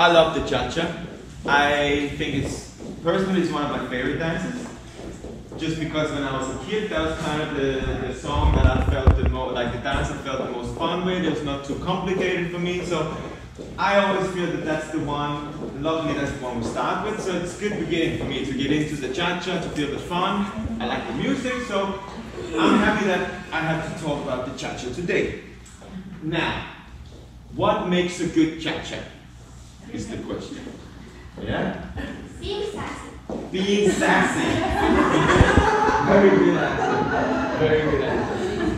I love the cha-cha. I think personally it's one of my favorite dances. Just because when I was a kid, that was kind of the song that I felt the most, like the dance I felt the most fun with. It was not too complicated for me, so I always feel that that's the one, luckily that's the one we start with, so it's a good beginning for me to get into the cha-cha, to feel the fun. I like the music, so I'm happy that I have to talk about the cha-cha today. Now, what makes a good cha-cha is the question. Yeah? Being sassy. Being sassy. Very good answer. Very good answer.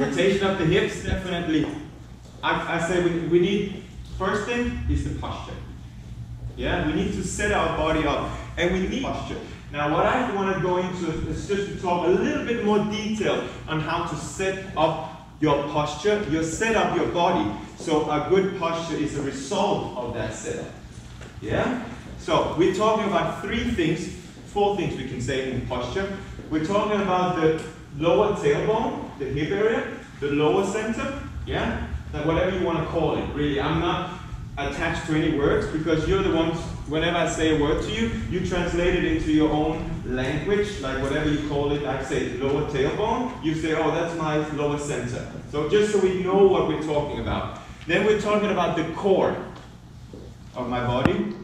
Rotation of the hips, definitely. I say we need, first thing is the posture. Yeah, we need to set our body up, and we need posture. Now what I want to go into is just to talk a little bit more detail on how to set up your posture, set up your body. So a good posture is a result of that setup. Yeah? So we're talking about four things we can say in posture. We're talking about the lower tailbone, the hip area, the lower center, yeah? Now, whatever you want to call it, really. I'm not attached to any words because you're the ones, whenever I say a word to you, you translate it into your own language, like whatever you call it. I say lower tailbone, you say, oh, that's my lower center. So just so we know what we're talking about. Then we're talking about the core of my body.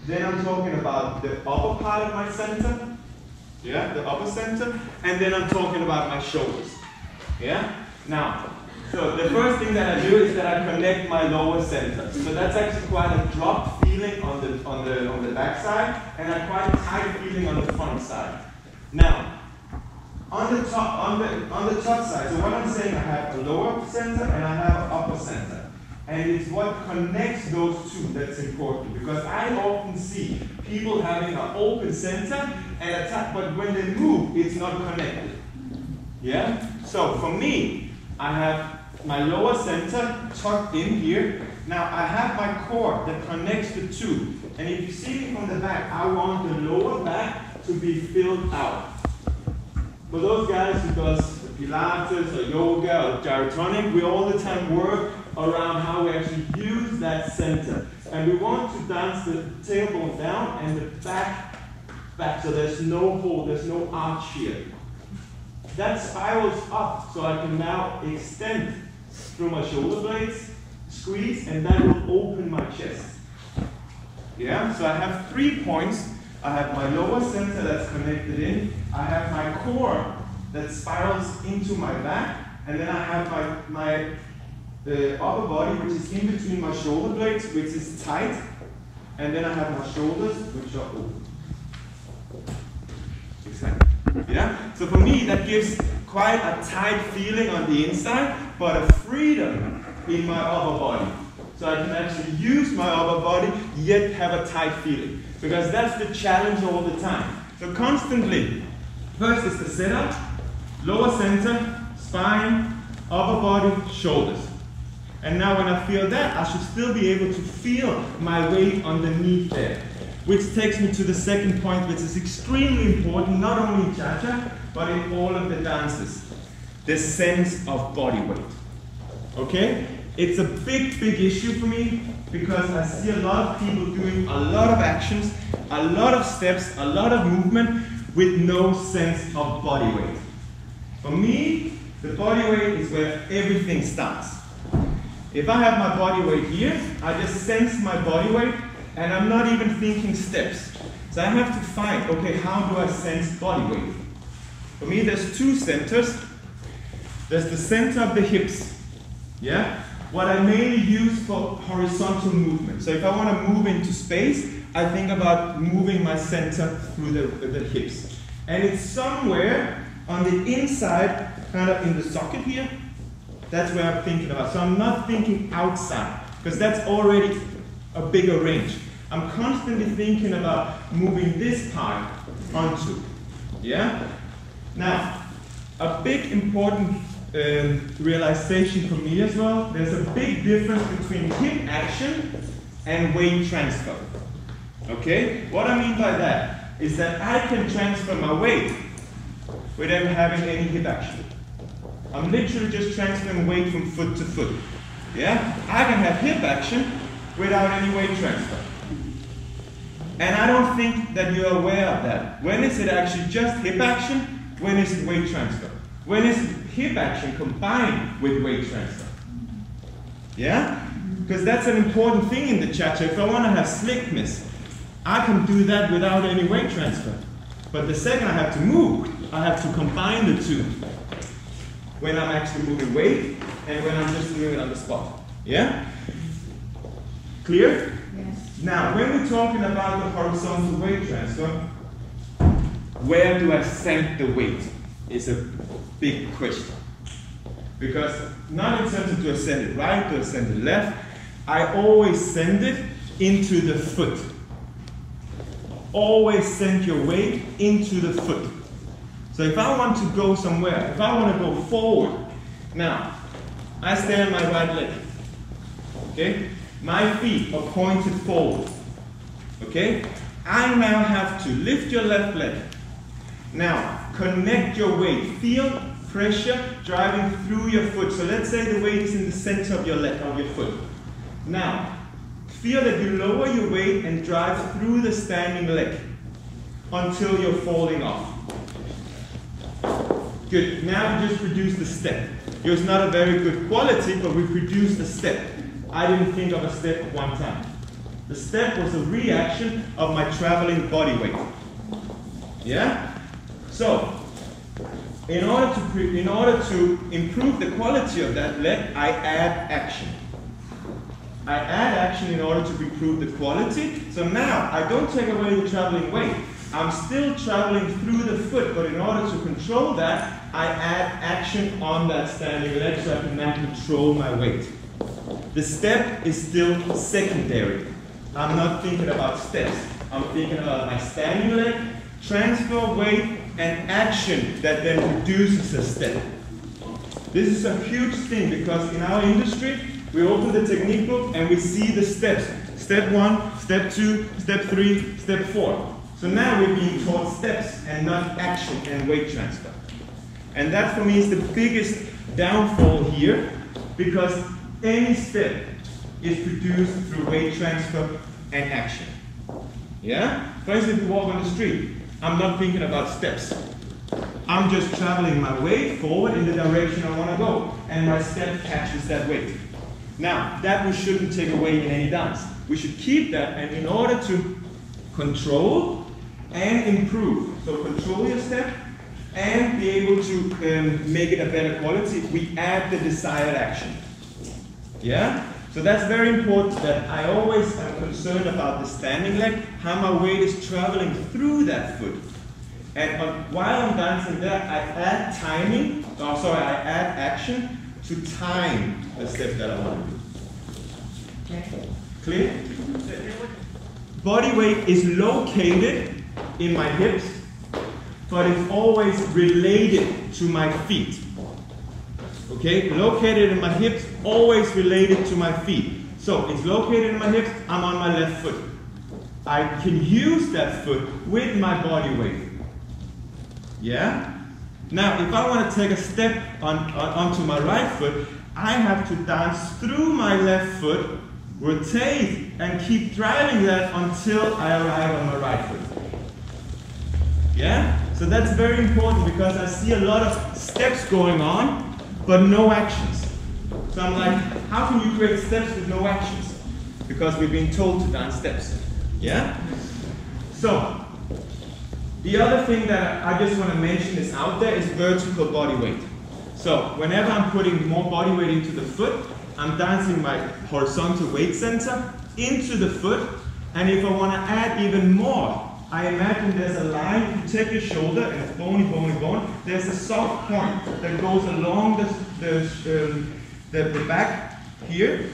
Then I'm talking about the upper part of my center, yeah, the upper center, and then I'm talking about my shoulders, yeah? Now, so the first thing that I do is that I connect my lower center. So that's actually quite a drop feeling on the back side, and a quite tight feeling on the front side. Now, on the top side, so what I'm saying, I have a lower center and I have an upper center. And it's what connects those two that's important, because I often see people having an open center and a tight, but when they move, it's not connected. Yeah? So for me, I have my lower center tucked in here. Now I have my core that connects the two. And if you see me from the back, I want the lower back to be filled out. For those guys who does Pilates or yoga or gyrotonic, we all the time work around how we actually use that center. And we want to dance the tailbone down and the back, so there's no hole, there's no arch here. That spirals up, so I can now extend through my shoulder blades, squeeze, and that will open my chest. Yeah, so I have 3 points. I have my lower center that's connected in, I have my core that spirals into my back, and then I have the upper body, which is in between my shoulder blades, which is tight, and then I have my shoulders, which are open. Exactly. Yeah? So for me, that gives quite a tight feeling on the inside, but a freedom in my upper body. So I can actually use my upper body, yet have a tight feeling. Because that's the challenge all the time. So constantly, first is the setup, lower center, spine, upper body, shoulders. And now when I feel that, I should still be able to feel my weight underneath there. Which takes me to the second point, which is extremely important, not only in cha-cha, but in all of the dances. The sense of body weight. Okay? It's a big, big issue for me, because I see a lot of people doing a lot of actions, a lot of steps, a lot of movement, with no sense of body weight. For me, the body weight is where everything starts. If I have my body weight here, I just sense my body weight, and I'm not even thinking steps. So I have to find, okay, how do I sense body weight? For me, there's 2 centers. There's the center of the hips, yeah? What I mainly use for horizontal movement. So if I want to move into space, I think about moving my center through the hips. And it's somewhere on the inside, kind of in the socket here. That's where I'm thinking about. So I'm not thinking outside, because that's already a bigger range. I'm constantly thinking about moving this part onto. Yeah? Now, a big important realization for me as well, there's a big difference between hip action and weight transfer. Okay? What I mean by that is that I can transfer my weight without having any hip action. I'm literally just transferring weight from foot to foot. Yeah? I can have hip action, without any weight transfer. And I don't think that you're aware of that. When is it actually just hip action? When is it weight transfer? When is hip action combined with weight transfer? Yeah? Because that's an important thing in the chapter. If I want to have slickness, I can do that without any weight transfer. But the second I have to move, I have to combine the two. When I'm actually moving weight and when I'm just doing it on the spot. Yeah? Clear? Yes. Now, when we're talking about the horizontal weight transfer, where do I send the weight is a big question. Because not in terms of do I send it right, do I send it left, I always send it into the foot. Always send your weight into the foot. So if I want to go somewhere, if I want to go forward, now, I stand on my right leg, okay? My feet are pointed forward, okay? I now have to lift your left leg. Now, connect your weight. Feel pressure driving through your foot. So let's say the weight is in the center of your leg, of your foot. Now, feel that you lower your weight and drive through the standing leg until you're falling off. Good. Now we just produced a step. It was not a very good quality, but we produced a step. I didn't think of a step at one time. The step was a reaction of my traveling body weight. Yeah? So, in order to improve the quality of that leg, I add action. I add action in order to improve the quality. So now, I don't take away the traveling weight. I'm still traveling through the foot, but in order to control that, I add action on that standing leg so I can now control my weight. The step is still secondary. I'm not thinking about steps. I'm thinking about my standing leg, transfer weight, and action that then produces a step. This is a huge thing because in our industry, we open the technique book and we see the steps. Step 1, step 2, step 3, step 4. So now we're being taught steps and not action and weight transfer. And that for me is the biggest downfall here because any step is produced through weight transfer and action. Yeah? For instance, if you walk on the street, I'm not thinking about steps. I'm just traveling my weight forward in the direction I want to go. And my step catches that weight. Now, that we shouldn't take away in any dance. We should keep that, and in order to control and improve, so control your step and be able to make it a better quality, we add the desired action. Yeah? So that's very important that I always am concerned about the standing leg, how my weight is traveling through that foot. And while I'm dancing there, I add timing, I add action to time the step that I want to do. Okay. Clear? Body weight is located in my hips, but it's always related to my feet. Okay? Located in my hips, always related to my feet. So it's located in my hips, I'm on my left foot. I can use that foot with my body weight. Yeah? Now, if I want to take a step onto my right foot, I have to dance through my left foot, rotate, and keep driving that until I arrive on my right foot. Yeah? So that's very important because I see a lot of steps going on, but no actions. So I'm like, how can you create steps with no actions? Because we've been told to dance steps. Yeah? So, the other thing that I just want to mention is out there is vertical body weight. So, whenever I'm putting more body weight into the foot, I'm dancing my horizontal weight center into the foot, and if I want to add even more, I imagine there's a line, if you take your shoulder, and it's bony, bony, bone, there's a soft point that goes along the back here,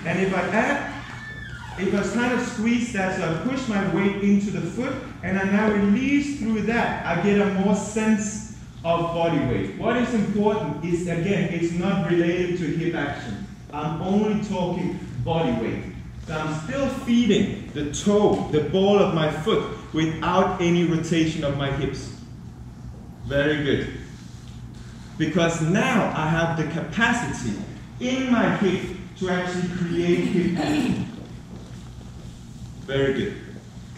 and if I kind of squeeze that, so I push my weight into the foot, and I now release through that, I get a more sense of body weight. What is important is, again, it's not related to hip action. I'm only talking body weight. So I'm still feeding the toe, the ball of my foot, without any rotation of my hips. Very good. Because now I have the capacity in my hip to actually create hip action. Very good.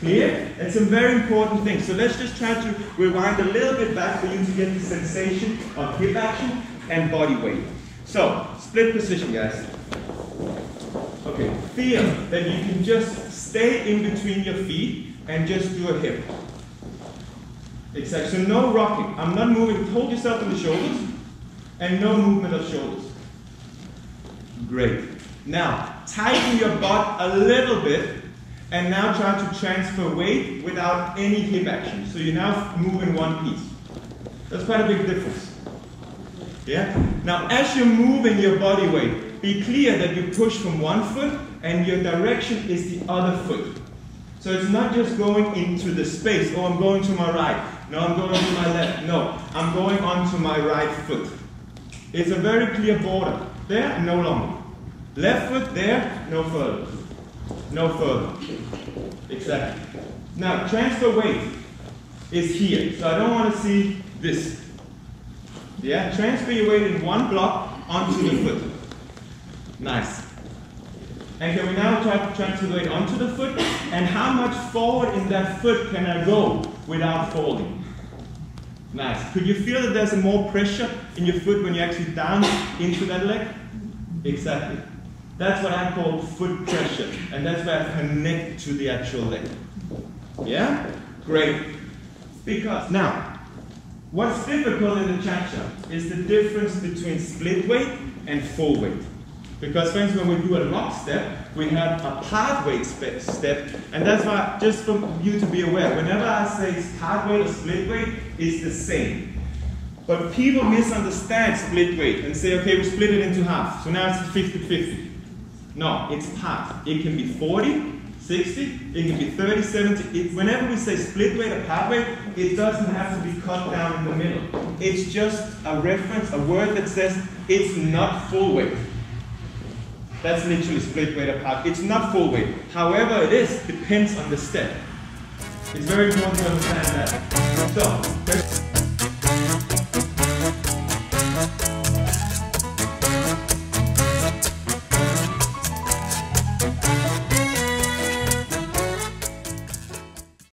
Clear? And some very important things. So let's just try to rewind a little bit back for you to get the sensation of hip action and body weight. So, split position, guys. Okay, feel that you can just stay in between your feet and just do a hip. Exactly. So no rocking. I'm not moving. Hold yourself on the shoulders and no movement of shoulders. Great. Now, tighten your butt a little bit and now try to transfer weight without any hip action. So you now move in one piece. That's quite a big difference. Yeah? Now, as you're moving your body weight, be clear that you push from one foot and your direction is the other foot. So it's not just going into the space, oh, I'm going to my right. No, I'm going to my left. No, I'm going onto my right foot. It's a very clear border. There, no longer. Left foot, there, no further. No further. Exactly. Now, transfer weight is here. So I don't want to see this. Yeah, transfer your weight in one block onto the foot. Nice. And can we now try to transfer the weight onto the foot? And how much forward in that foot can I go without falling? Nice. Could you feel that there's more pressure in your foot when you're actually down into that leg? Exactly. That's what I call foot pressure. And that's where I connect to the actual leg. Yeah? Great. Because now, what's difficult in the cha-cha is the difference between split weight and full weight. Because, for instance, when we do a lock step, we have a part weight step, and that's why, just for you to be aware, whenever I say part weight or split weight, it's the same. But people misunderstand split weight and say, okay, we split it into half, so now it's 50-50. No, it's part. It can be 40, 60, it can be 30, 70. Whenever we say split weight or part weight, it doesn't have to be cut down in the middle. It's just a reference, a word that says it's not full weight. That's literally split weight or part. It's not full weight. However it is, depends on the step. It's very important to understand that. So,